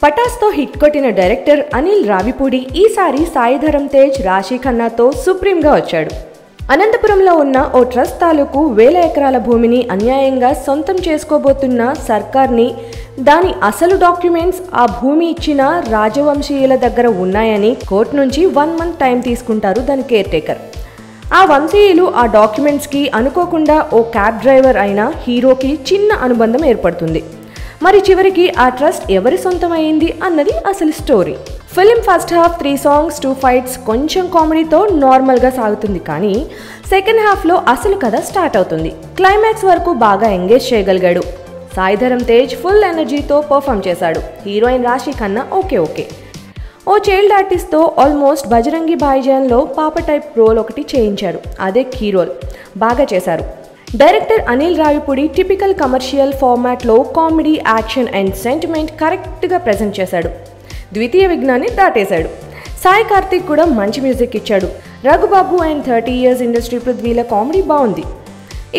పటాస్తో hit కొట్టిన director Anil Ravipudi ఈసారి సాయి ధరమ్ తేజ్, రాశి ఖన్నాతో సుప్రీంగా వచ్చాడు. అనంతపురంలో ఉన్న ఓ ట్రస్ట్ తాలూకు 1000 ఎకరాల భూమిని అన్యాయంగా సొంతం చేసుకోబోతున్న సర్కార్ని, దాని అసలు డాక్యుమెంట్స్ ఆ భూమి ఇచ్చిన రాజవంశీయుల దగ్గర ఉన్నాయని కోర్టు నుంచి 1 మంత్ టైం తీసుకుంటారు దాని కేర్ టేకర్. ఆ వంశీయులు ఆ డాక్యుమెంట్స్కి అనుకోకుండా ఓ క్యాబ్ డ్రైవర్ అయిన హీరోకి చిన్న అనుబంధం ఏర్పడుతుంది. మరి చివరికి ఆ ట్రస్ట్ ఎవరి సొంతమైంది అన్నది అసలు story. Film first half 3 songs 2 fights కొంచెం కామెడీతో నార్మల్గా సాగుతుంది. కానీ సెకండ్ హాఫ్లో అసలు కథ స్టార్ట్ అవుతుంది. క్లైమాక్స్ వరకు బాగా ఎంగేజ్ చేయగలిగాడు. సాయి ధరమ్ తేజ్ ఫుల్ ఎనర్జీతో పర్ఫామ్ చేశాడు. Heroine Rashi Khanna okay. ఓ చైల్డ్ ఆర్టిస్ట్తో ఆల్మోస్ట్ బజరంగి భాయిజాన్లో పాప టైప్ రోల్ ఒకటి చేయించారు. అదే కీ రోల్. బాగా చేశారు. Director Anil Ravipudi typical commercial ఫార్మాట్లో కామెడీ, యాక్షన్ అండ్ సెంటిమెంట్ కరెక్ట్గా ప్రజెంట్ చేశాడు. ద్వితీయ విఘ్నాన్ని దాటేశాడు. సాయి కార్తిక్ కూడా మంచి మ్యూజిక్ ఇచ్చాడు. రఘుబాబు అండ్ 30 years ఇండస్ట్రీ పృథ్వీల కామెడీ బాగుంది.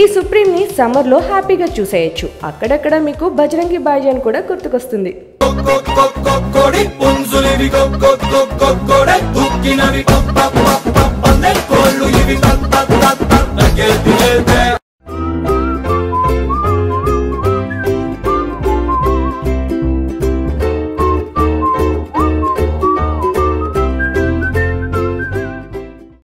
ఈ సుప్రీంని సమ్మర్లో హ్యాపీగా చూసేయచ్చు. అక్కడక్కడ మీకు బజరంగి భాయిజాన్ కూడా గుర్తుకొస్తుంది. Get